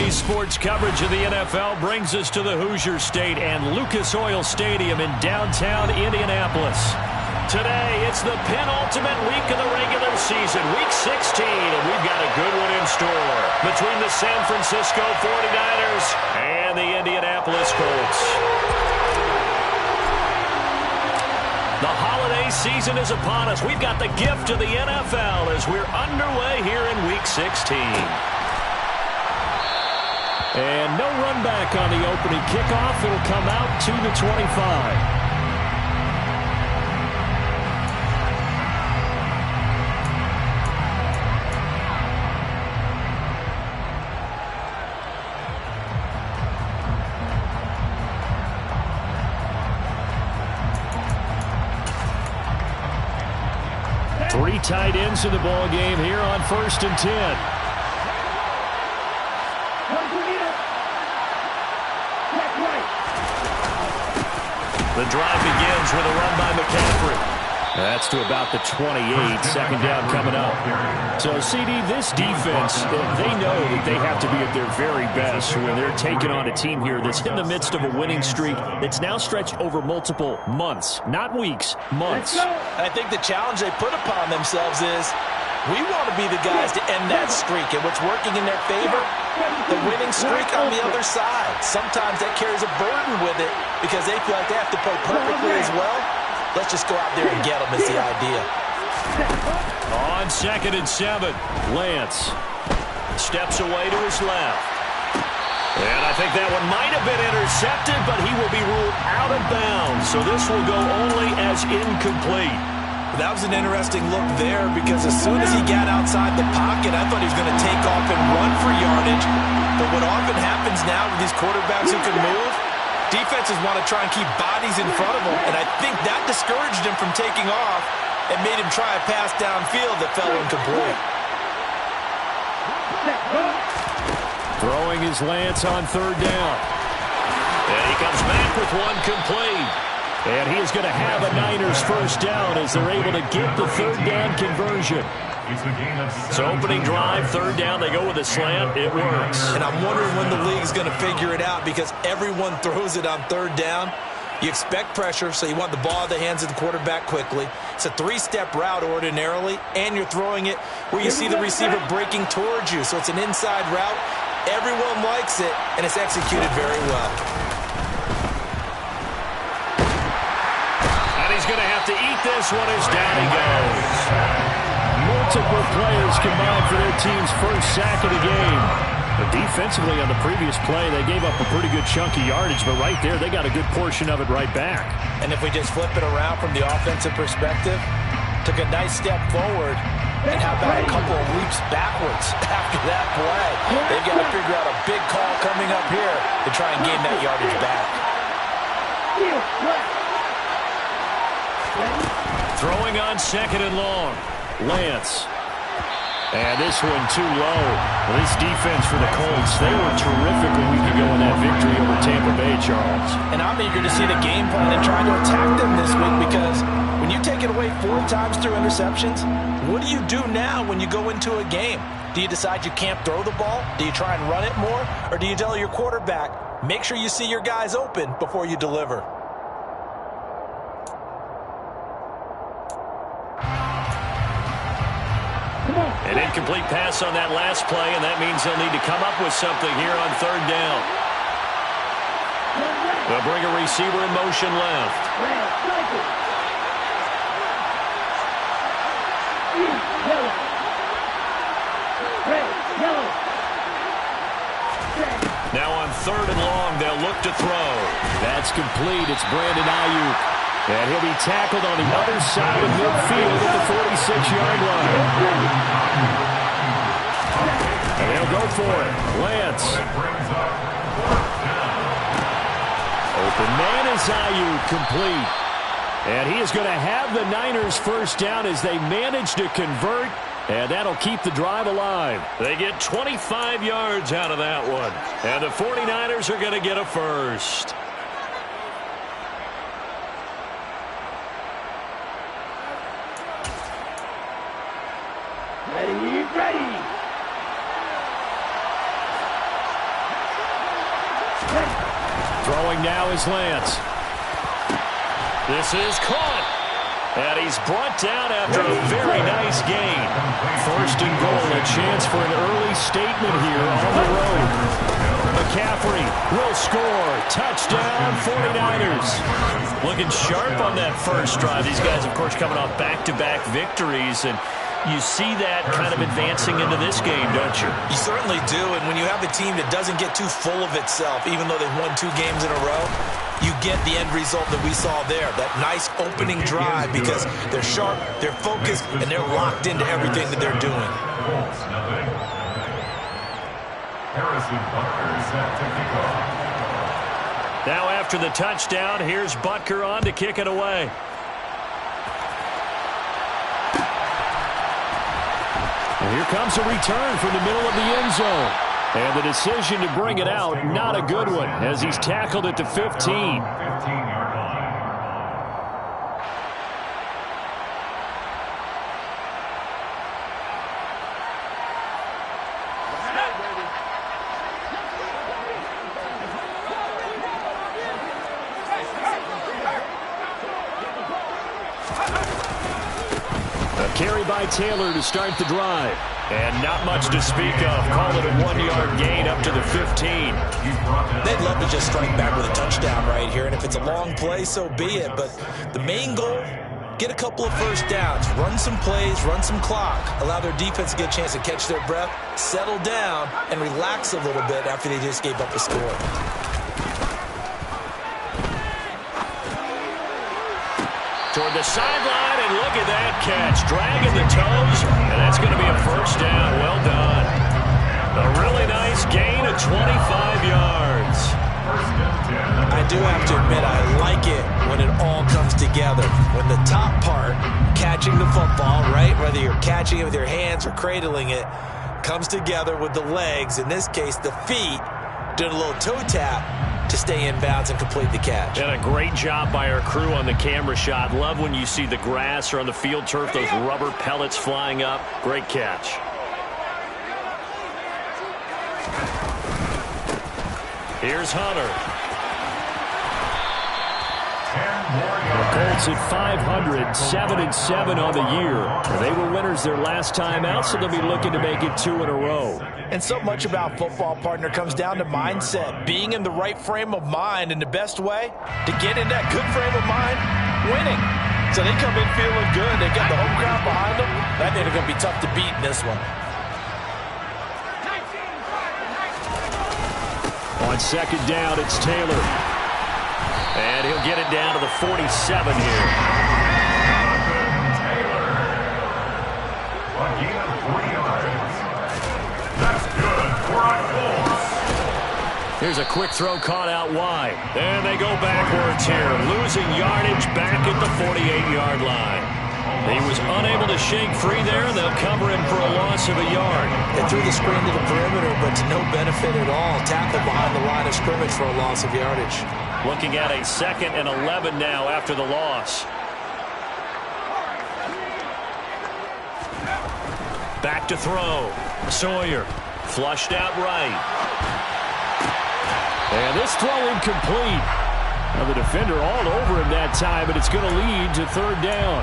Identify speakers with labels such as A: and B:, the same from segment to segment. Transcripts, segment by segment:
A: Today's sports coverage of the NFL brings us to the Hoosier State and Lucas Oil Stadium in downtown Indianapolis. Today, it's the penultimate week of the regular season, Week 16, and we've got a good one in store between the San Francisco 49ers and the Indianapolis Colts. The holiday season is upon us. We've got the gift of the NFL as we're underway here in Week 16. And no run back on the opening kickoff. It'll come out to the 25. Three tight ends in the ball game here on 1st and 10. The drive begins with a run by McCaffrey. That's to about the 28. Second down coming up. So, CD, this defense, they know that they have to be at their very best when they're taking on a team here that's in the midst of a winning streak that's now stretched over multiple months, not weeks, months.
B: I think the challenge they put upon themselves is we want to be the guys to end that streak, and what's working in their favor, the winning streak on the other side. Sometimes that carries a burden with it because they feel like they have to play perfectly as well. Let's just go out there and get them is the idea.
A: On 2nd and 7, Lance steps away to his left. And I think that one might have been intercepted, but he will be ruled out of bounds. So this will go only as incomplete.
B: That was an interesting look there because as soon as he got outside the pocket, I thought he was going to take off and run for yardage. But what often happens now with these quarterbacks who can move, defenses want to try and keep bodies in front of them, and I think that discouraged him from taking off and made him try a pass downfield that fell incomplete.
A: Throwing his Lance on 3rd down. And he comes back with one complete. And he is going to have a Niners first down as they're able to get the 3rd down conversion. So opening drive, 3rd down, they go with a slant. It works.
B: And I'm wondering when the league's going to figure it out because everyone throws it on 3rd down. You expect pressure, so you want the ball in the hands of the quarterback quickly. It's a 3-step route ordinarily, and you're throwing it where you see the receiver breaking towards you. So it's an inside route. Everyone likes it, and it's executed very well.
A: And he's going to have to eat this one as down he goes. Multiple players combined for their team's first sack of the game. But defensively on the previous play, they gave up a pretty good chunk of yardage, but right there, they got a good portion of it right back.
B: And if we just flip it around from the offensive perspective, took a nice step forward, and how about a couple of leaps backwards after that play? They've got to figure out a big call coming up here to try and gain that yardage back.
A: Throwing on 2nd and long. Lance. And this one too low. Well, this defense for the Colts, they were terrific a week ago in that victory over Tampa Bay, Charles.
B: And I'm eager to see the game plan and try to attack them this week because when you take it away 4 times through interceptions, what do you do now when you go into a game? Do you decide you can't throw the ball? Do you try and run it more? Or do you tell your quarterback, make sure you see your guys open before you deliver?
A: An incomplete pass on that last play, and that means they'll need to come up with something here on 3rd down. They'll bring a receiver in motion left. Now on 3rd and long, they'll look to throw. That's complete. It's Brandon Ayuk. And he'll be tackled on the other side of midfield at the 46-yard line. And they'll go for it. Lance. Open man is Ayuk, complete. And he is going to have the Niners first down as they manage to convert. And that'll keep the drive alive. They get 25 yards out of that one. And the 49ers are going to get a first. Throwing now is Lance. This is caught. And he's brought down after a very nice gain. First and goal, a chance for an early statement here on the road. McCaffrey will score. Touchdown, 49ers. Looking sharp on that first drive. These guys, of course, coming off back-to-back victories, and you see that kind of advancing into this game, don't you?
B: You certainly do, and when you have a team that doesn't get too full of itself, even though they've won 2 games in a row, you get the end result that we saw there, that nice opening drive, because they're sharp, they're focused, and they're locked into everything that they're doing.
A: Now after the touchdown, here's Butker on to kick it away. And here comes a return from the middle of the end zone. And the decision to bring it out, not a good one, as he's tackled at the 15. A carry by Taylor to start the drive. And not much to speak of. Call it a 1-yard gain up to the 15.
B: They'd love to just strike back with a touchdown right here, and if it's a long play, so be it. But the main goal, get a couple of first downs, run some plays, run some clock, allow their defense to get a chance to catch their breath, settle down, and relax a little bit after they just gave up a score.
A: Toward the sideline, and look at that catch. Dragging the toes, and that's going to be a first down. Well done. A really nice gain of 25 yards.
B: I do have to admit, I like it when it all comes together. When the top part, catching the football, right, whether you're catching it with your hands or cradling it, comes together with the legs, in this case the feet, doing a little toe tap to stay in bounds and complete the catch.
A: And a great job by our crew on the camera shot. Love when you see the grass or on the field turf, those rubber pellets flying up. Great catch. Here's Hunter. The Colts at 500, 7-7 on the year. They were winners their last time out, so they'll be looking to make it 2 in a row.
B: And so much about football, partner, comes down to mindset, being in the right frame of mind, and the best way to get in that good frame of mind, winning. So they come in feeling good. They got the home crowd behind them. I think they're going to be tough to beat in this one.
A: On second down, it's Taylor. And he'll get it down to the 47 here. Here's a quick throw caught out wide. And they go backwards here, losing yardage back at the 48-yard line. He was unable to shake free there. They'll cover him for a loss of a yard.
B: They threw the screen to the perimeter, but to no benefit at all. Tackled behind the line of scrimmage for a loss of yardage.
A: Looking at a 2nd and 11 now after the loss. Back to throw. Sawyer flushed out right. And this throw incomplete. Now the defender all over him that time, but it's going to lead to 3rd down.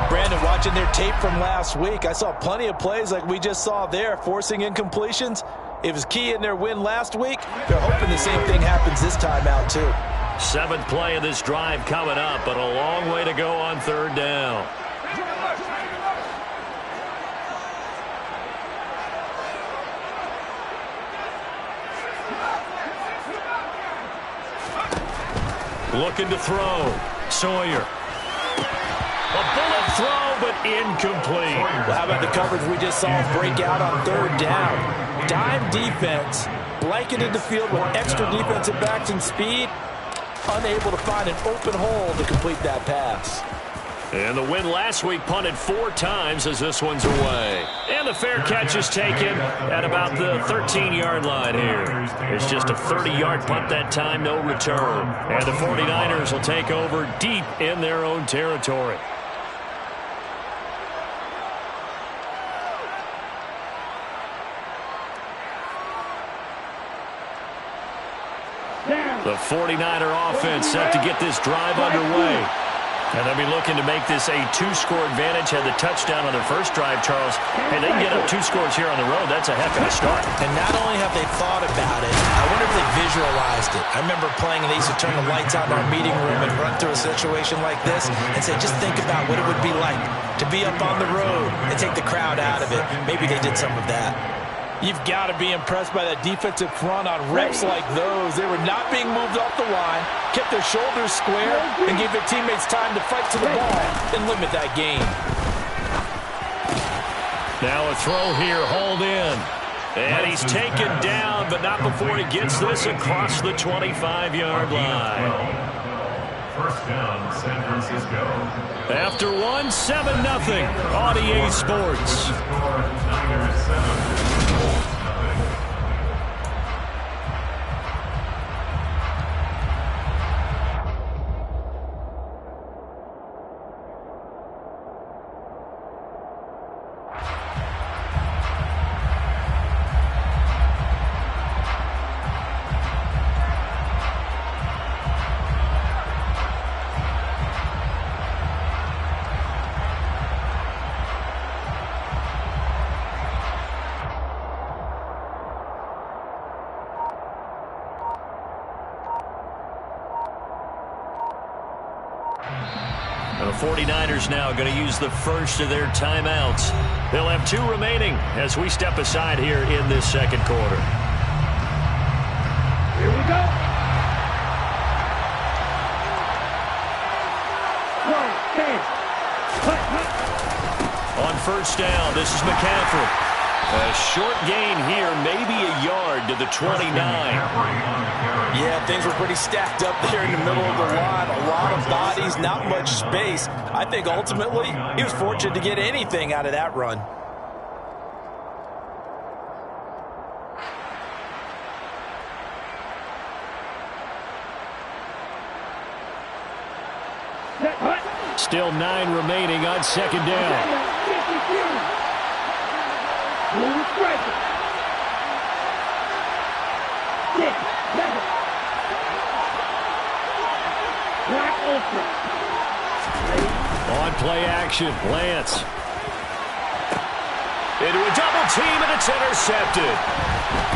B: Brandon, watching their tape from last week, I saw plenty of plays like we just saw there, forcing incompletions. It was key in their win last week. They're hoping the same thing happens this time out, too.
A: 7th play of this drive coming up, but a long way to go on 3rd down. Looking to throw. Sawyer. A bullet throw, but incomplete.
B: Well, how about the coverage we just saw break out on 3rd down? Dime defense, blanketed the field with extra defensive backs and speed, unable to find an open hole to complete that pass.
A: And the win last week punted 4 times as this one's away. And the fair catch is taken at about the 13-yard line here. It's just a 30-yard punt that time, no return. And the 49ers will take over deep in their own territory.
C: Down.
A: The 49er offense set to get this drive underway. And they'll be looking to make this a 2-score advantage. Had the touchdown on their first drive, Charles. Hey, they can get up 2 scores here on the road. That's a heck of a start.
B: And not only have they thought about it, I wonder if they visualized it. I remember playing, and they used to turn the lights on in our meeting room and run through a situation like this and say, just think about what it would be like to be up on the road and take the crowd out of it. Maybe they did some of that. You've got to be impressed by that defensive front on reps like those. They were not being moved off the line, kept their shoulders square, and gave their teammates time to fight to the ball and limit that gain.
A: Now a throw here, hauled in. And he's taken down, but not before he gets this across the 25-yard line.
C: First down, San Francisco.
A: After 1, 7-0 on EA Sports.
C: Niners 7.
A: The 49ers now going to use the first of their timeouts. They'll have 2 remaining as we step aside here in this second quarter.
D: Here we go.
A: On first down, this is McCaffrey. A short gain here, maybe a yard to the 29.
B: Yeah, things were pretty stacked up there in the middle of the line. A lot of bodies, not much space. I think ultimately he was fortunate to get anything out of that run.
A: Still 9 remaining on second down. On play action, Lance. Into a double team, and it's intercepted.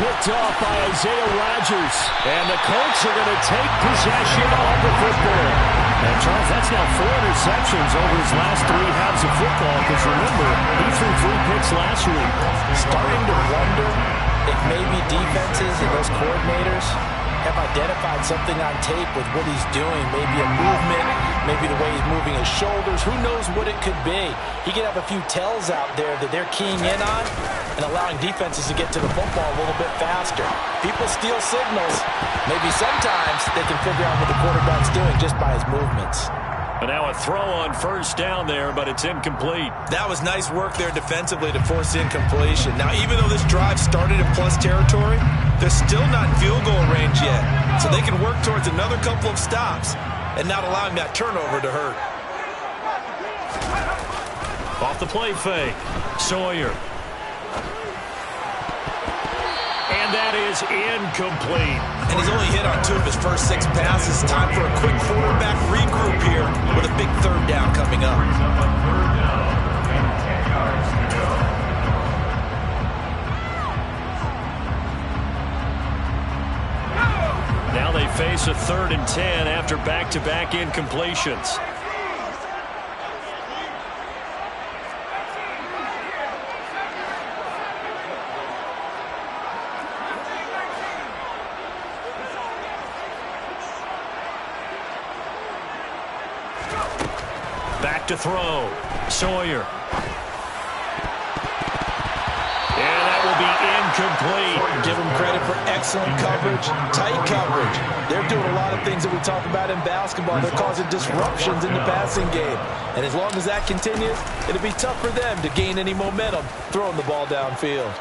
A: Picked off by Isaiah Rodgers. And the Colts are going to take possession of the football. And Charles, that's now 4 interceptions over his last 3 halves of football. Because remember, he threw 3 picks last week.
B: Starting to wonder if maybe defenses and those coordinators have identified something on tape with what he's doing. Maybe a movement, maybe the way he's moving his shoulders. Who knows what it could be? He could have a few tells out there that they're keying in on and allowing defenses to get to the football a little bit faster. People steal signals. Maybe sometimes they can figure out what the quarterback's doing just by his movements.
A: But now a throw on first down there, but it's incomplete.
B: That was nice work there defensively to force incompletion. Now, even though this drive started in plus territory, they're still not in field goal range yet. So they can work towards another couple of stops and not allowing that turnover to hurt.
A: Off the play fake, Sawyer. And that is incomplete.
B: And he's only hit on 2 of his first 6 passes. Time for a quick quarterback regroup here with a big third down coming up.
A: Now they face a 3rd and 10 after back-to-back incompletions. Back to throw. Sawyer. And that will be incomplete.
B: Give them credit for excellent coverage, tight coverage. They're doing a lot of things that we talk about in basketball. They're causing disruptions in the passing game. And as long as that continues, it'll be tough for them to gain any momentum throwing the ball downfield.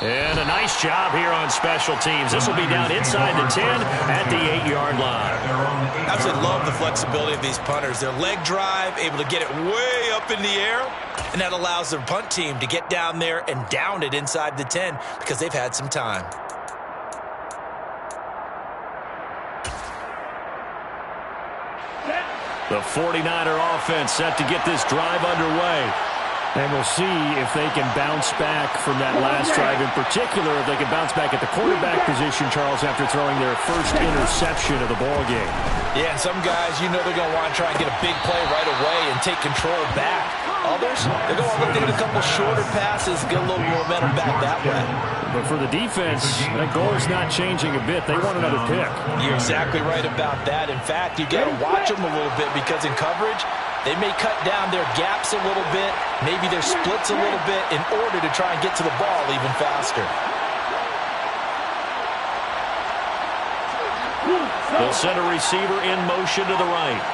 A: And a nice job here on special teams. This will be down inside the 10 at the 8-yard line.
B: I absolutely love the flexibility of these punters. Their leg drive, able to get it way up up in the air, and that allows their punt team to get down there and down it inside the 10 because they've had some time.
A: The 49er offense set to get this drive underway. And we'll see if they can bounce back from that last drive. In particular, if they can bounce back at the quarterback position, Charles, after throwing their first interception of the ballgame.
B: Yeah, and some guys, you know they're going to want to try and get a big play right away and take control back. Others, they're going to look to get a couple shorter passes, get a little momentum back that way.
A: But for the defense, that goal is not changing a bit. They want another pick.
B: You're exactly right about that. In fact, you got to watch them a little bit because in coverage, they may cut down their gaps a little bit, maybe their splits a little bit in order to try and get to the ball even faster.
A: They'll send a receiver in motion to the right.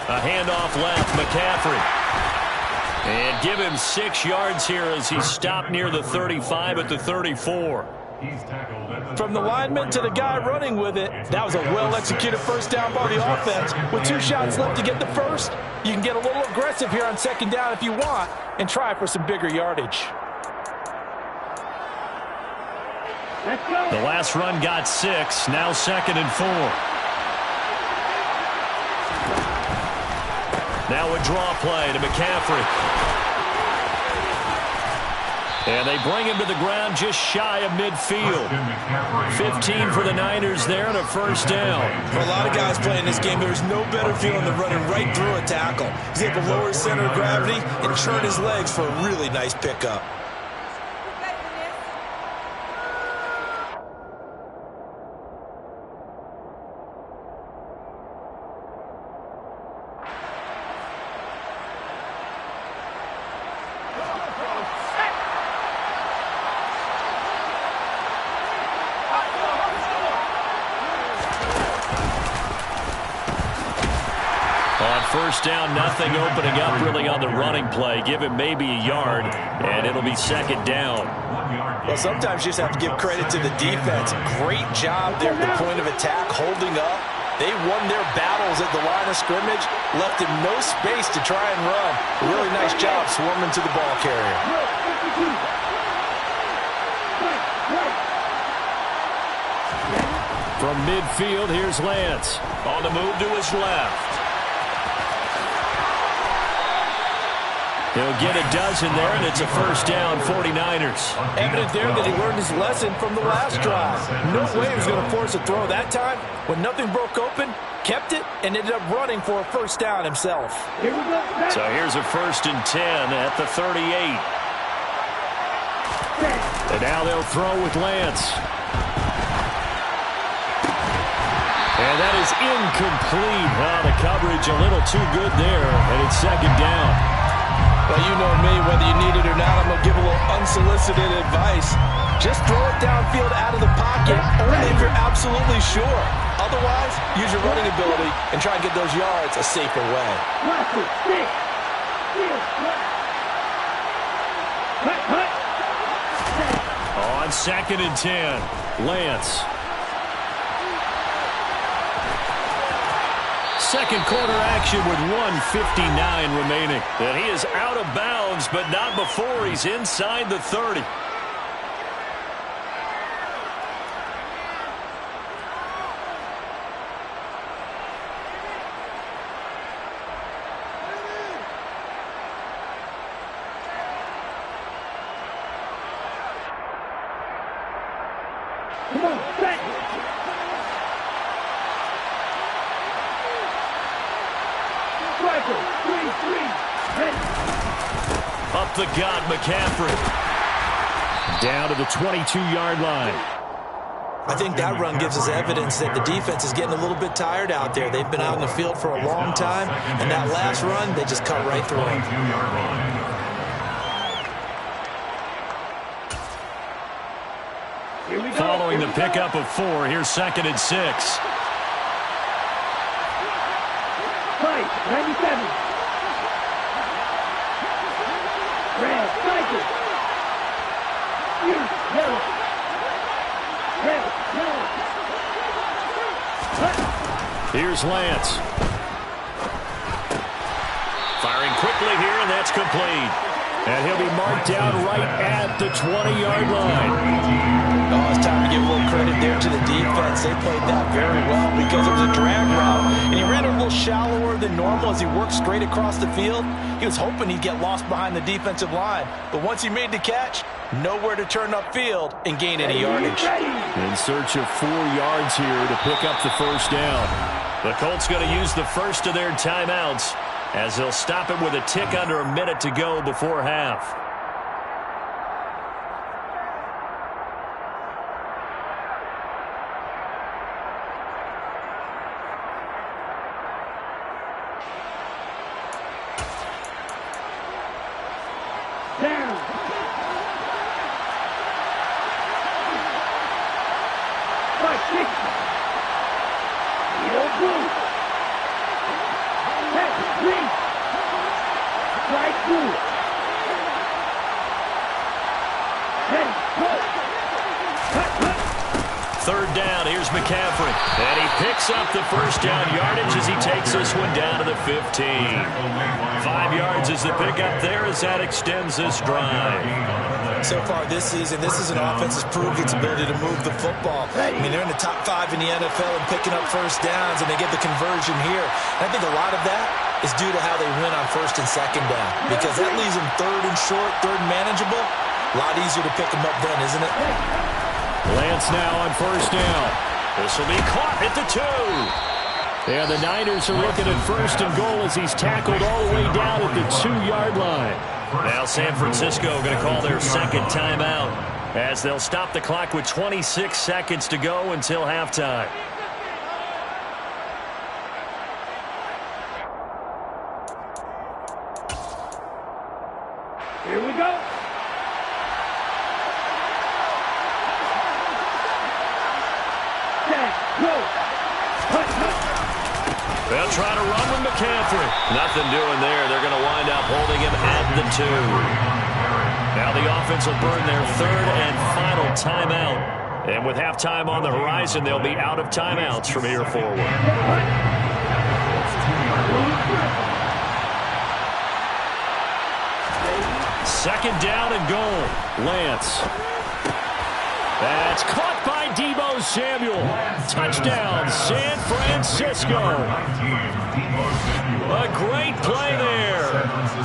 A: A handoff left, McCaffrey. And give him 6 yards here as he stopped near the 35 at the 34.
B: From the lineman to the guy running with it, that was a well-executed first down by the offense. With 2 shots left to get the first, you can get a little aggressive here on second down if you want and try for some bigger yardage.
A: The last run got 6, now 2nd and 4. Now a draw play to McCaffrey. And they bring him to the ground just shy of midfield. 15 for the Niners there and a first down.
B: For a lot of guys playing this game, there's no better feeling than running right through a tackle. He's able to lower his center of gravity and turn his legs for a really nice pickup.
A: First down, nothing opening up really on the running play. Give him maybe a yard, and it'll be second down.
B: Well, sometimes you just have to give credit to the defense. Great job there at the point of attack, holding up. They won their battles at the line of scrimmage, left him no space to try and run. A really nice job swarming to the ball carrier.
A: From midfield, here's Lance. On the move to his left. He'll get a dozen there, and it's a first down, 49ers.
B: Evident there that he learned his lesson from the last drive. No way he was going to force a throw that time. When nothing broke open, kept it, and ended up running for a first down himself.
A: So here's a 1st and 10 at the 38. And now they'll throw with Lance. And that is incomplete. The coverage a little too good there, and it's second down.
B: Well, you know me, whether you need it or not, I'm going to give a little unsolicited advice. Just throw it downfield out of the pocket, only if you're absolutely sure. Otherwise, use your running ability and try and get those yards a safer way.
A: On 2nd and 10, Lance. Second quarter action with 1:59 remaining. And he is out of bounds, but not before he's inside the 30.
D: Come on, set.
A: Up the gut, McCaffrey. Down to the 22-yard line.
B: I think that run gives us evidence that the defense is getting a little bit tired out there. They've been out in the field for a long time, and that last run, they just cut right through it.
A: Following the pickup of 4, here's 2nd and 6.
D: 97. Red, cycle. Yellow. Red, yellow.
A: Here's Lance. Firing quickly here, and that's complete. And he'll be marked down right at the 20-yard line.
B: Oh, it's time to give a little credit there to the defense. They played that very well because it was a drag route, and he ran a little shallower than normal as he worked straight across the field. He was hoping he'd get lost behind the defensive line, but once he made the catch, nowhere to turn upfield and gain any yardage.
A: In search of 4 yards here to pick up the first down. The Colts going to use the first of their timeouts as they'll stop it with a tick under a minute to go before half.
D: Down. Right, kick. Heel blue. Head, green. Right, blue. Head, cut.
A: Third down, here's McCaffrey. And he picks up the first down yardage as he takes this one down to the 15. 5 yards is the pickup there as that extends this drive.
B: So far this season, this is an offense that's proved its ability to move the football. I mean, they're in the top 5 in the NFL and picking up first downs, and they get the conversion here. And I think a lot of that is due to how they win on first and second down, because that leaves them third and short, third and manageable. A lot easier to pick them up then, isn't it?
A: Lance now on first down. This will be caught at the 2. And the Niners are looking at first and goal as he's tackled all the way down at the 2-yard line. Now San Francisco going to call their second timeout as they'll stop the clock with 26 seconds to go until halftime.
D: Here we go.
A: They'll try to run with McCaffrey. Nothing doing there. They're going to wind up holding him at the 2. Now the offense will burn their third and final timeout. And with halftime on the horizon, they'll be out of timeouts from here forward. Second down and goal. Lance. That's caught by Deebo Samuel. Touchdown, San Francisco. A great play there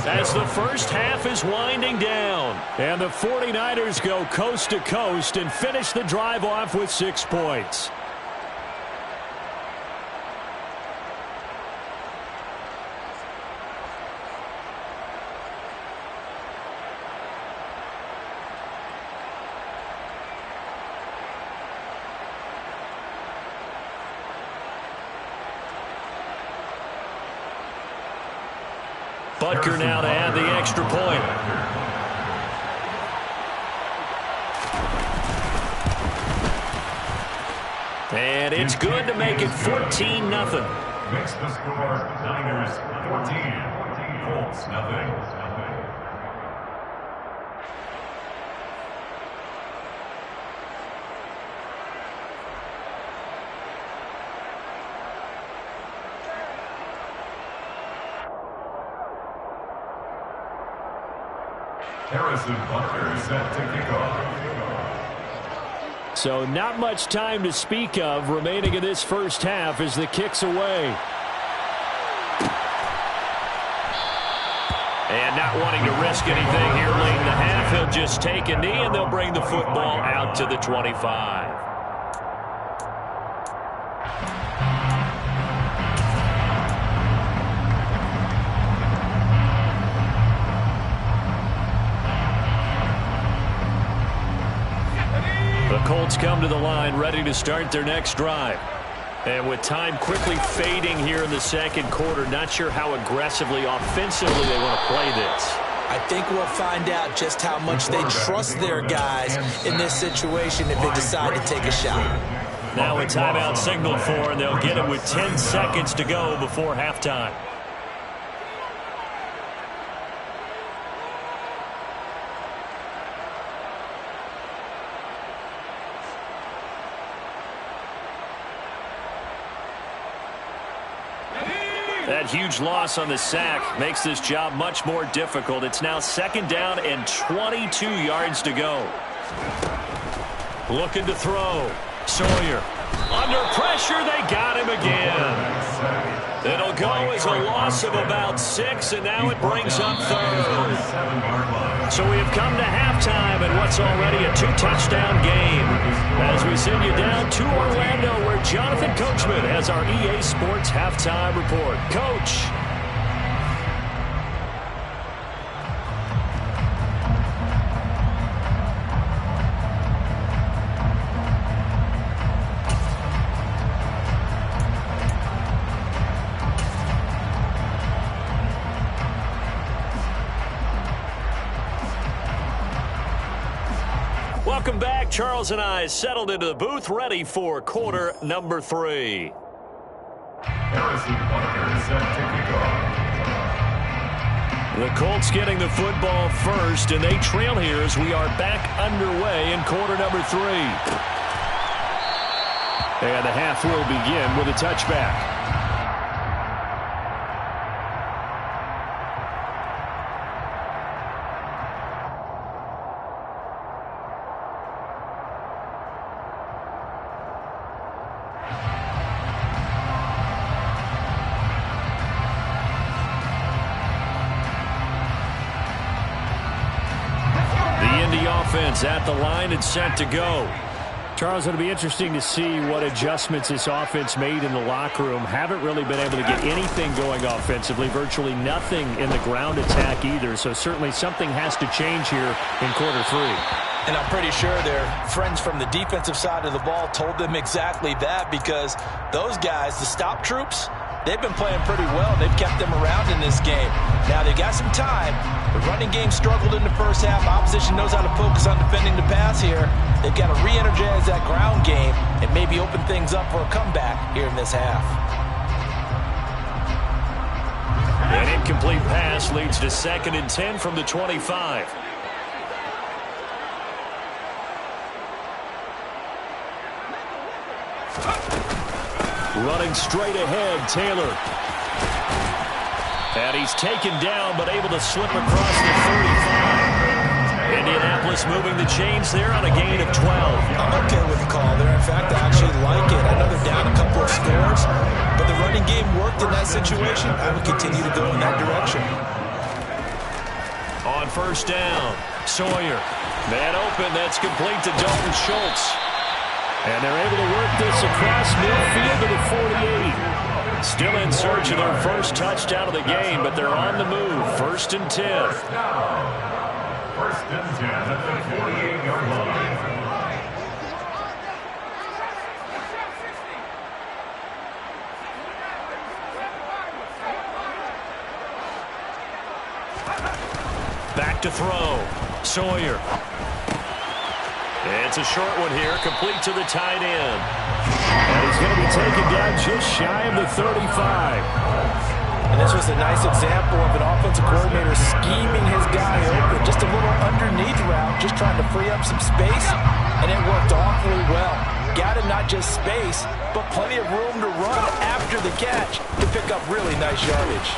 A: as the first half is winding down. And the 49ers go coast to coast and finish the drive off with 6 points. Butker now to add the extra point. And it's good to make it 14-0.
C: Makes the score Niners 14, Colts nothing. Harrison Butker set to kick off.
A: So not much time to speak of remaining in this first half as the kick's away. And not wanting to risk anything here late in the half, he'll just take a knee and they'll bring the football out to the 25. Colts come to the line ready to start their next drive. And with time quickly fading here in the second quarter, not sure how aggressively, offensively they want to play this.
B: I think we'll find out just how much they trust their guys in this situation if they decide to take a shot.
A: Now a timeout signaled for, and they'll get it with 10 seconds to go before halftime. That huge loss on the sack makes this job much more difficult. It's now 2nd down and 22 yards to go. Looking to throw. Sawyer. Under pressure, they got him again. It'll go as a loss of about 6, and now it brings up 3rd. So we have come to halftime in what's already a 2-touchdown game. As we send you down to Orlando, where Jonathan Coachman has our EA Sports halftime report. Coach. Welcome back. Charles and I settled into the booth, ready for quarter number 3.
C: Harrison Butker set to kick off.
A: The Colts getting the football first, and they trail here as we are back underway in quarter number 3. And the half will begin with a touchback. Offense at the line and set to go. Charles, it'll be interesting to see what adjustments this offense made in the locker room. Haven't really been able to get anything going offensively, virtually nothing in the ground attack either. So certainly something has to change here in quarter 3.
B: And I'm pretty sure their friends from the defensive side of the ball told them exactly that, because those guys, the stop troops, they've been playing pretty well. They've kept them around in this game. Now they've got some time. The running game struggled in the first half. Opposition knows how to focus on defending the pass here. They've got to re-energize that ground game and maybe open things up for a comeback here in this half.
A: An incomplete pass leads to 2nd and 10 from the 25. Running straight ahead, Taylor. And he's taken down, but able to slip across the 35. Indianapolis moving the chains there on a gain of 12.
B: I'm okay with the call there. In fact, I actually like it. I know they're down a couple of scores, but the running game worked in that situation. I would continue to go in that direction.
A: On 1st down, Sawyer. Man open, that's complete to Dalton Schultz. And they're able to work this across midfield to the 48. Still in search of their first touchdown of the game, but they're on the move. 1st and 10.
C: 1st and 10 at the 48-yard line.
A: Back to throw. Sawyer. It's a short one here, complete to the tight end. And he's going to be taken down just shy of the 35.
B: And this was a nice example of an offensive coordinator scheming his guy open. Just a little underneath route, just trying to free up some space, and it worked awfully well. Got him not just space, but plenty of room to run after the catch to pick up really nice yardage.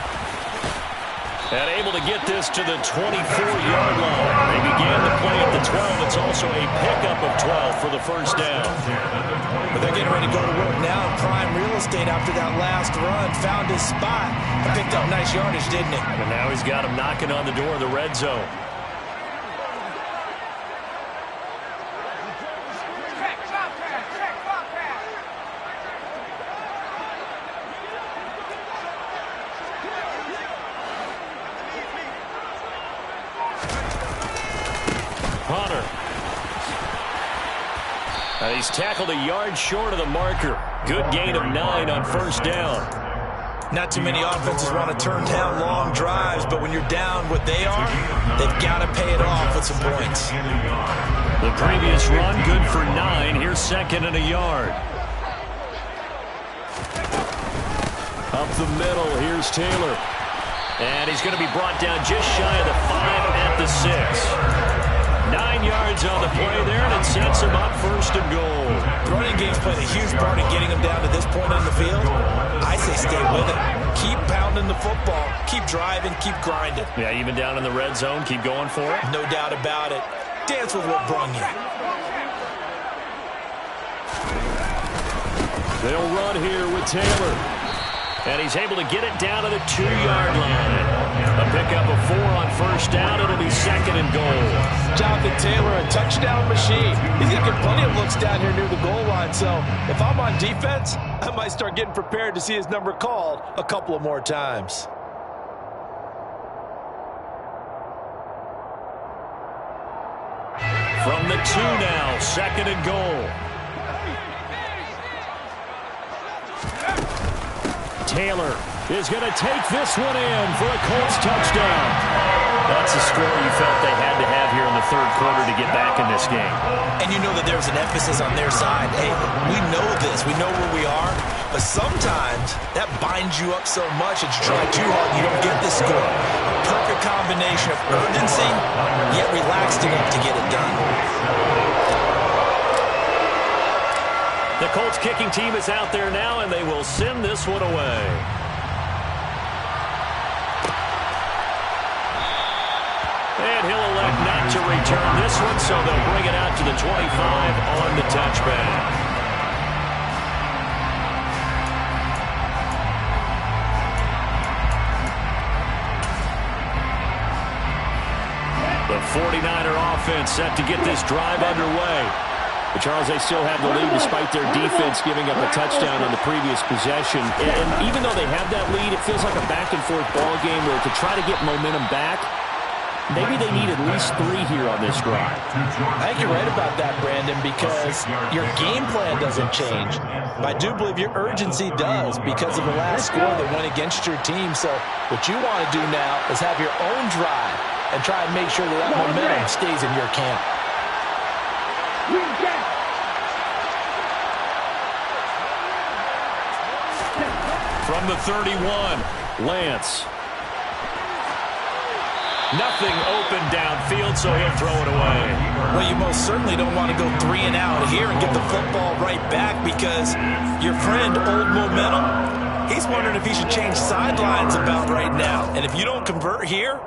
A: And able to get this to the 24-yard line. They began the play at the 12. It's also a pickup of 12 for the 1st down.
B: But they're getting ready to go to work now in prime real estate after that last run. Found his spot and picked up nice yardage, didn't he?
A: And now he's got him knocking on the door of the red zone. He's tackled a yard short of the marker. Good gain of 9 on 1st down.
B: Not too many offenses want to turn down long drives, but when you're down what they are, they've got to pay it off with some points.
A: The previous run, good for 9. Here's 2nd and a yard. Up the middle, here's Taylor. And he's going to be brought down just shy of the 5 at the 6. 9 yards on the play there, and it sets him up 1st and goal.
B: The running game's played a huge part in getting him down to this point on the field. I say stay with it. Keep pounding pounding the football. Keep driving, keep grinding.
A: Yeah, even down in the red zone, keep going for it.
B: No doubt about it. Dance with what brung you.
A: They'll run here with Taylor. And he's able to get it down to the 2-yard line. A pickup of 4 on first down. It'll be 2nd and goal.
B: Jonathan Taylor, a touchdown machine. He's going to get plenty of looks down here near the goal line. So if I'm on defense, I might start getting prepared to see his number called a couple of more times.
A: From the 2 now, 2nd and goal. Taylor is going to take this one in for a Colts touchdown. That's the score you felt they had to have here in the 3rd quarter to get back in this game.
B: And you know that there's an emphasis on their side. Hey, we know this. We know where we are. But sometimes that binds you up so much that you try too hard and you don't get this score. A perfect combination of urgency, yet relaxed enough to get it done.
A: The Colts kicking team is out there now, and they will send this one away. And he'll elect not to return this one, so they'll bring it out to the 25 on the touchback. The 49er offense set to get this drive underway. But Charles, they still have the lead despite their defense giving up a touchdown on the previous possession. And even though they have that lead, it feels like a back-and-forth ball game where to try to get momentum back, maybe they need at least 3 here on this drive.
B: I think you're right about that, Brandon, because your game plan doesn't change. But I do believe your urgency does because of the last score that went against your team. So what you want to do now is have your own drive and try and make sure that that momentum stays in your camp.
A: From the 31, Lance. Nothing open downfield, so he'll throw it away.
B: Well, you most certainly don't want to go 3 and out here and get the football right back because your friend, Old Momentum, he's wondering if he should change sidelines about right now. And if you don't convert here,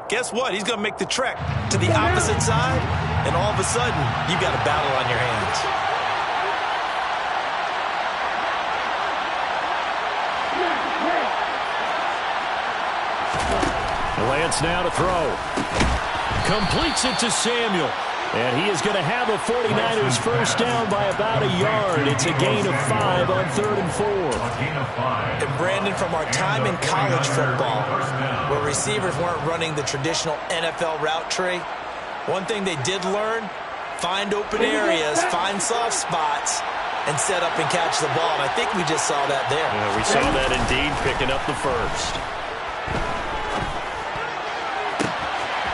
B: guess what? He's going to make the trek to the opposite side, and all of a sudden, you've got a battle on your hands.
A: Lance now to throw. Completes it to Samuel. And he is going to have a 49ers first down by about a yard. It's a gain of 5 on 3rd and 4.
B: And Brandon, from our time in college football, where receivers weren't running the traditional NFL route tree, one thing they did learn, find open areas, find soft spots, and set up and catch the ball. And I think we just saw that there.
A: Yeah, we saw that indeed, picking up the first.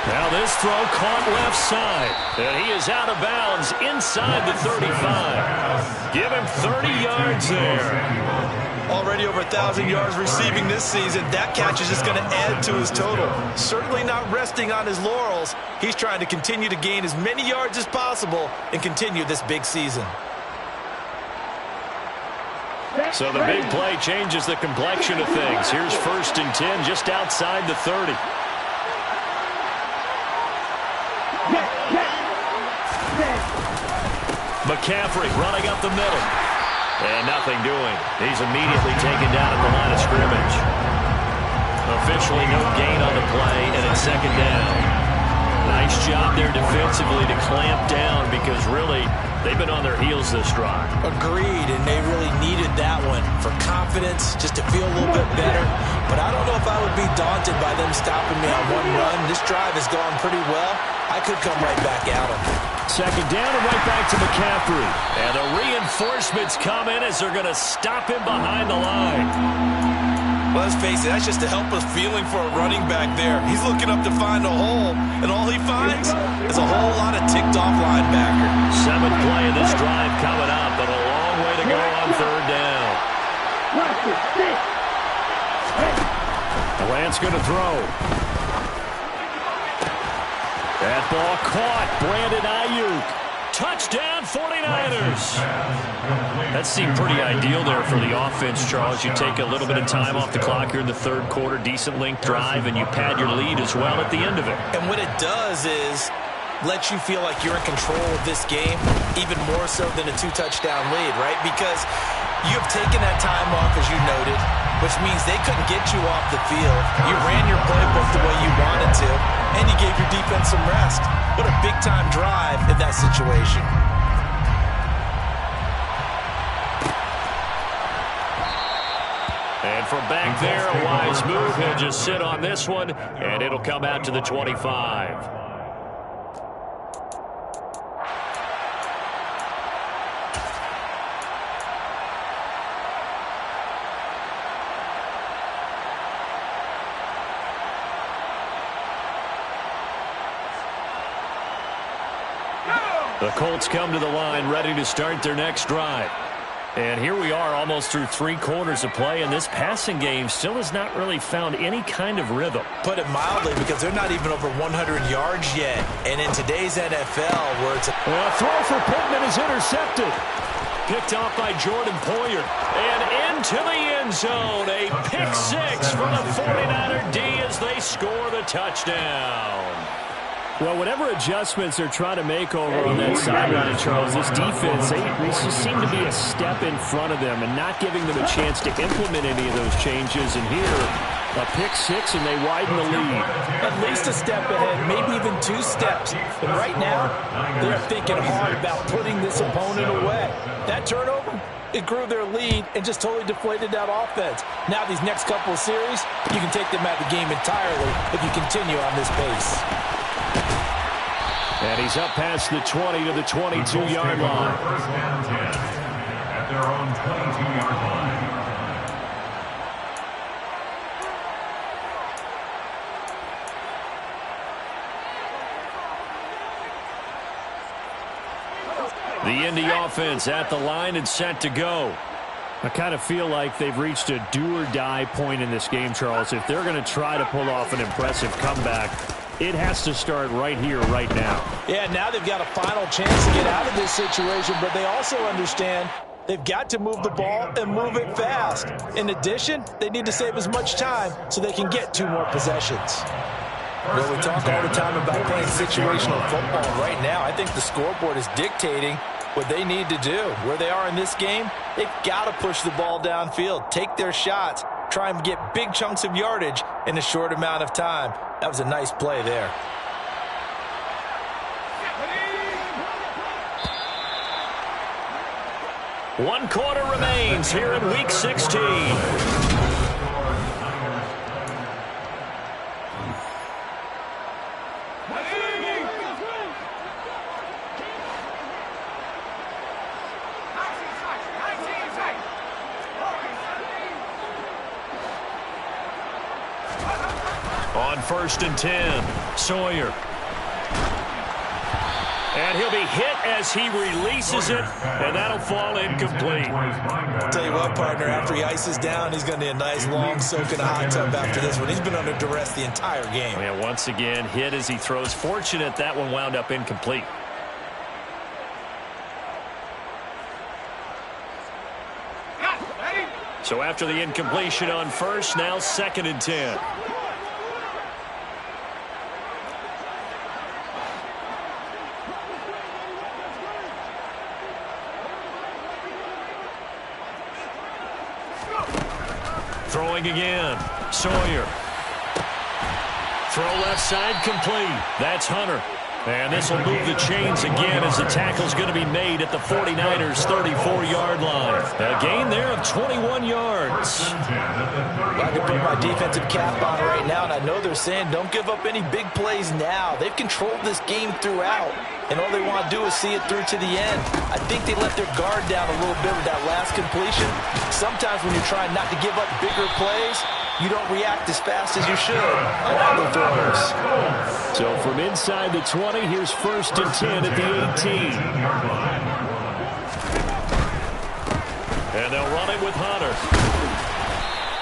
A: Now this throw caught left side, and he is out of bounds inside the 35. Give him 30 yards there.
B: Already over 1,000 yards receiving this season. That catch is just going to add to his total. Certainly not resting on his laurels. He's trying to continue to gain as many yards as possible and continue this big season.
A: So the big play changes the complexion of things. Here's 1st and 10 just outside the 30. McCaffrey running up the middle. And nothing doing. He's immediately taken down at the line of scrimmage. Officially no gain on the play, and it's 2nd down. Nice job there defensively to clamp down because really they've been on their heels this drive.
B: Agreed, and they really needed that one for confidence, just to feel a little bit better. But I don't know if I would be daunted by them stopping me on one run. This drive has gone pretty well. I could come right back at them.
A: 2nd down and right back to McCaffrey. And the reinforcements come in as they're going to stop him behind the line.
B: Well, let's face it, that's just a helpless feeling for a running back there. He's looking up to find a hole, and all he finds is a whole lot of ticked-off linebacker.
A: 7th play of this drive coming up, but a long way to go on 3rd down. Lance going to throw. That ball caught. Brandon Ayuk. Touchdown 49ers. That seemed pretty ideal there for the offense, Charles. You take a little bit of time off the clock here in the third quarter, decent length drive, and you pad your lead as well at the end of it.
B: And what it does is let you feel like you're in control of this game, even more so than a 2-touchdown lead, right? Because you have taken that time off, as you noted, which means they couldn't get you off the field. You ran your playbook the way you wanted to, and you gave your defense some rest. What a big-time drive in that situation.
A: And from back there, a wise move. He'll just sit on this one, and it'll come out to the 25. The Colts come to the line ready to start their next drive. And here we are almost through 3 quarters of play, and this passing game still has not really found any kind of rhythm.
B: Put it mildly, because they're not even over 100 yards yet. And in today's NFL, where it's a
A: throw for Pittman is intercepted. Picked off by Jordan Poyer. And into the end zone. A pick 6 for the 49er D as they score the touchdown. Well, whatever adjustments they're trying to make over on that sideline, Charles, this defense, they just seem to be a step in front of them and not giving them a chance to implement any of those changes. And here, a pick 6, and they widen the lead.
B: At least a step ahead, maybe even 2 steps. And right now, they're thinking hard about putting this opponent away. That turnover, it grew their lead and just totally deflated that offense. Now these next couple of series, you can take them out of the game entirely if you continue on this pace.
A: And he's up past the 20 to the 22-yard line.
C: First down 10 at their own 22-yard line.
A: The Indy offense at the line and set to go. I kind of feel like they've reached a do-or-die point in this game, Charles. If they're going to try to pull off an impressive comeback, it has to start right here, right now.
B: Yeah, now they've got a final chance to get out of this situation, but they also understand they've got to move the ball and move it fast. In addition, they need to save as much time so they can get 2 more possessions. Well, we talk all the time about playing situational football. Right now, I think the scoreboard is dictating what they need to do. Where they are in this game, they've got to push the ball downfield, take their shots, try and get big chunks of yardage in a short amount of time. That was a nice play there.
A: One quarter remains here in Week 16. On 1st and 10, Sawyer. And he'll be hit as he releases it, and that'll fall incomplete.
B: Tell you what, partner, after he ices down, he's going to need a nice long soak in a hot tub after this one. He's been under duress the entire game.
A: Yeah, once again, hit as he throws. Fortunate that one wound up incomplete. So after the incompletion on 1st, now 2nd and 10. Throwing again. Sawyer. Throw left side complete. That's Hunter. And this will move the chains again as the tackle's going to be made at the 49ers' 34-yard line. A gain there of 21 yards.
B: Well, I can put my defensive cap on right now, and I know they're saying don't give up any big plays now. They've controlled this game throughout, and all they want to do is see it through to the end. I think they let their guard down a little bit with that last completion. Sometimes when you're trying not to give up bigger plays, you don't react as fast as you should on other throws.
A: So from inside the 20, here's 1st and 10 at the 18. And they'll run it with Hunter.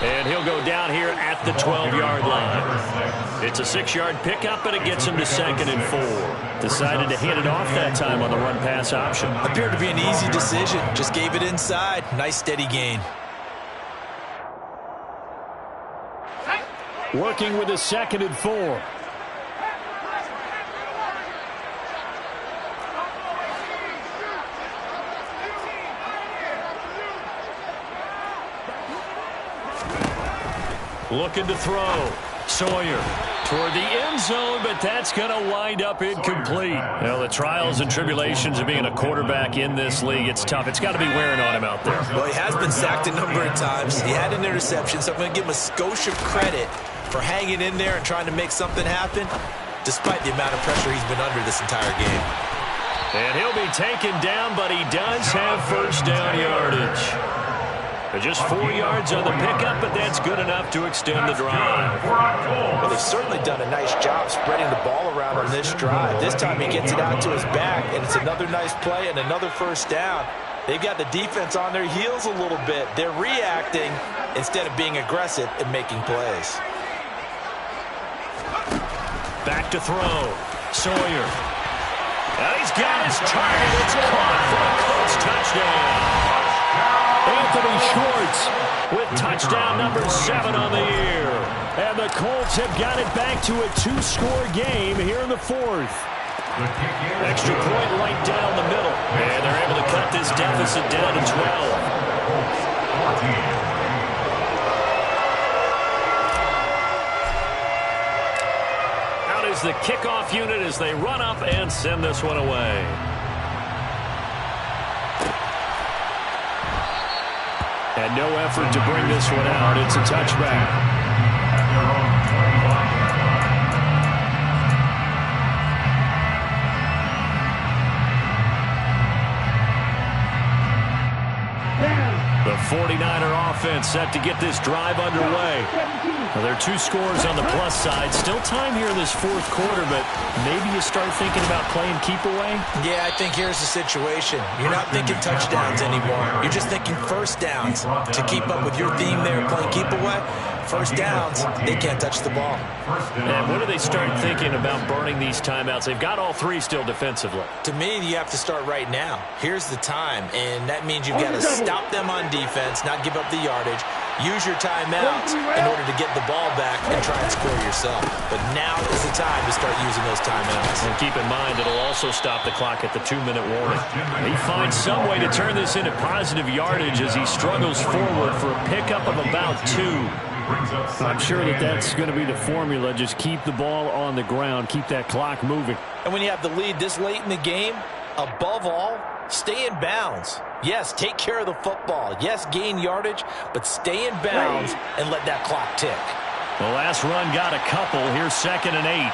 A: And he'll go down here at the 12-yard line. It's a 6-yard pickup, and it gets him to 2nd and 4. Decided to hand it off that time on the run-pass option.
B: Appeared to be an easy decision. Just gave it inside. Nice steady gain.
A: Working with a 2nd and 4. Looking to throw. Sawyer toward the end zone, but that's going to wind up incomplete. Well, the trials and tribulations of being a quarterback in this league, it's tough. It's got to be wearing on him out there.
B: Well, he has been sacked a number of times. He had an interception, so I'm going to give him a skosh of credit for hanging in there and trying to make something happen, despite the amount of pressure he's been under this entire game.
A: And he'll be taken down, but he does have first down yardage. Just 4 yards on the pickup, but that's good enough to extend the drive.
B: Well, they've certainly done a nice job spreading the ball around on this drive. This time he gets it out to his back, and it's another nice play and another first down. They've got the defense on their heels a little bit. They're reacting instead of being aggressive and making plays. Back to throw. Sawyer.
A: And he's got his target. It's caught for a Colts touchdown. Anthony Schwartz with touchdown number 7 on the year. And the Colts have got it back to a 2-score game here in the 4th. Extra point right down the middle. And they're able to cut this deficit down to 12. Out is the kickoff unit as they run up and send this one away. And no effort to bring this one out. It's a touchback. The 49er offense set to get this drive underway. Well, there are 2 scores on the plus side. Still time here in this 4th quarter, but maybe you start thinking about playing keep away?
B: Yeah, I think here's the situation. You're not thinking touchdowns anymore. You're just thinking first downs. To keep up with your theme there, playing keep away, first downs, they can't touch the ball.
A: And when do they start thinking about burning these timeouts? They've got all 3 still defensively.
B: To me, you have to start right now. Here's the time, and that means you've got to stop them on defense, not give up the yardage, use your timeouts in order to get the ball back and try and score yourself. But now is the time to start using those timeouts.
A: And keep in mind, it'll also stop the clock at the 2-minute warning. He finds some way to turn this into positive yardage as he struggles forward for a pickup of about 2. I'm sure that that's going to be the formula. Just keep the ball on the ground. Keep that clock moving.
B: And when you have the lead this late in the game, above all, stay in bounds. Yes, take care of the football. Yes, gain yardage, but stay in bounds and let that clock tick.
A: The last run got a couple. Here's 2nd and 8.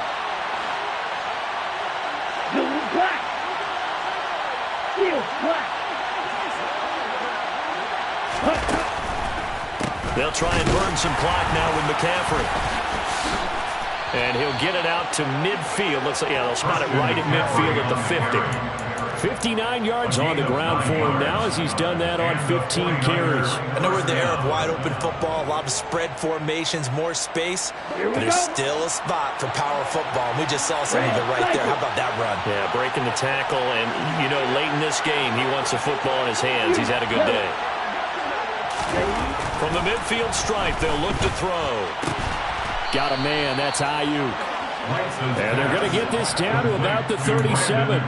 D: Black. Steel black.
A: They'll try and burn some clock now with McCaffrey. And he'll get it out to midfield. They'll spot it right at midfield at the 50. 59 yards on the ground for him now as he's done that on 15 carries.
B: I know we're in the era of wide-open football, a lot of spread formations, more space, but there's still a spot for power football. We just saw some of it right there. How about that run?
A: Yeah, breaking the tackle, and, you know, late in this game, he wants the football in his hands. He's had a good day. From the midfield stripe, they'll look to throw. Got a man. That's Ayuk. And they're going to get this down to about the 37.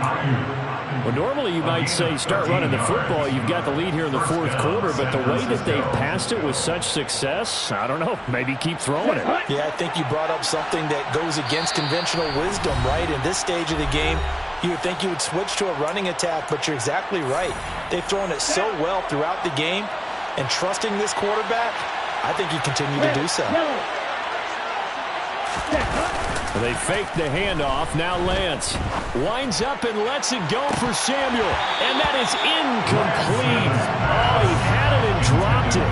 A: Well, normally you might say start running the football. You've got the lead here in the 4th quarter, but the way that they've passed it with such success, I don't know, maybe keep throwing it.
B: Yeah, I think you brought up something that goes against conventional wisdom, right? In this stage of the game, you would think you would switch to a running attack, but you're exactly right. They've thrown it so well throughout the game, and trusting this quarterback, I think you continue to do so.
A: They fake the handoff. Now Lance winds up and lets it go for Samuel. And that is incomplete. Oh, he had it and dropped it.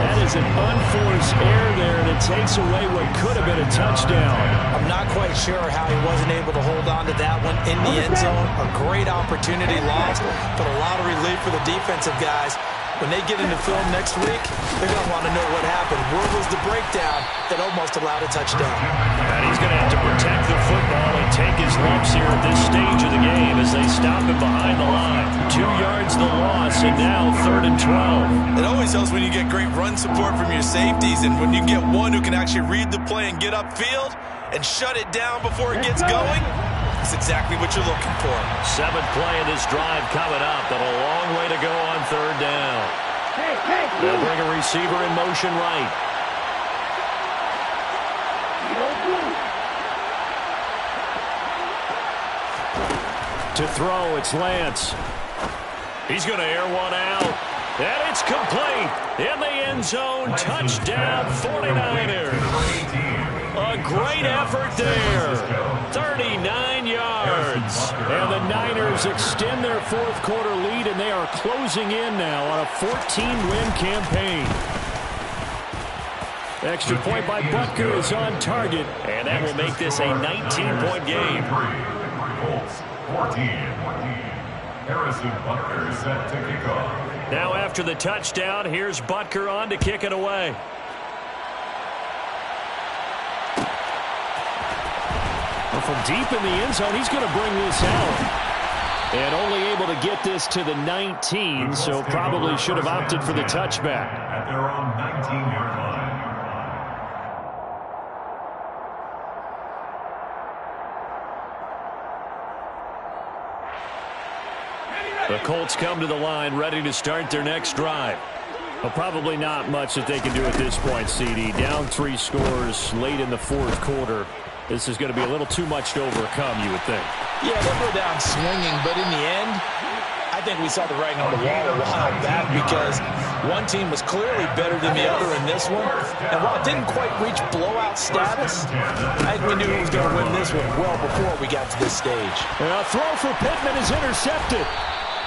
A: That is an unforced error there, and it takes away what could have been a touchdown.
B: I'm not quite sure how he wasn't able to hold on to that one in the end zone. A great opportunity lost, but a lot of relief for the defensive guys. When they get into film next week, they're going to want to know what happened. Where was the breakdown that almost allowed a touchdown?
A: And he's going to have to protect the football and take his lumps here at this stage of the game as they stop him behind the line. 2 yards the loss, and now 3rd and 12.
B: It always helps when you get great run support from your safeties, and when you get one who can actually read the play and get upfield and shut it down before it gets going. That's exactly what you're looking for.
A: 7th play of this drive coming up, but a long way to go on 3rd down. They'll bring a receiver in motion right. To throw, it's Lance. He's going to air one out. And it's complete. In the end zone, touchdown 49ers. A great effort there. 39 yards. And the Niners extend their 4th quarter lead, and they are closing in now on a 14-win campaign. Extra point by Butker is on target, and that will make this a 19-point game.
C: Colts 14. Harrison Butker is set to kick off.
A: Now after the touchdown, here's Butker on to kick it away. Well, from deep in the end zone, he's going to bring this out. And only able to get this to the 19, so probably should have opted for the touchback.
C: At their own 19-yard line.
A: The Colts come to the line ready to start their next drive. Well, probably not much that they can do at this point, CD. Down 3 scores late in the 4th quarter. This is going to be a little too much to overcome, you would think.
B: Yeah, they'll go down swinging, but in the end, I think we saw the writing on the wall a while back because one team was clearly better than the other in this one. And while it didn't quite reach blowout status, I think we knew who was going to win this one well before we got to this stage.
A: And a throw for Pittman is intercepted.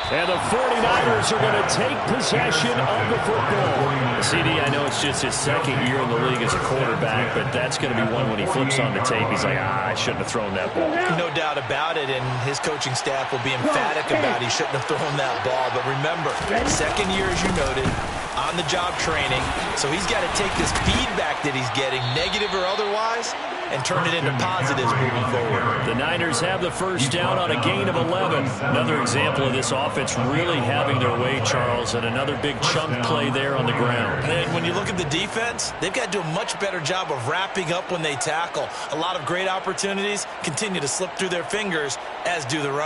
A: And the 49ers are going to take possession of the football. CD, I know it's just his 2nd year in the league as a quarterback, but that's going to be one when he flips on the tape. He's like, I shouldn't have thrown that ball.
B: No doubt about it, and his coaching staff will be emphatic about he shouldn't have thrown that ball. But remember, 2nd year, as you noted, on-the-job training, so he's got to take this feedback that he's getting, negative or otherwise, and turn it into positives moving forward.
A: The Niners have the first down on a gain of 11. Another example of this offense really having their way, Charles, and another big chunk play there on the ground.
B: And when you look at the defense, they've got to do a much better job of wrapping up when they tackle. A lot of great opportunities continue to slip through their fingers, as do the runners.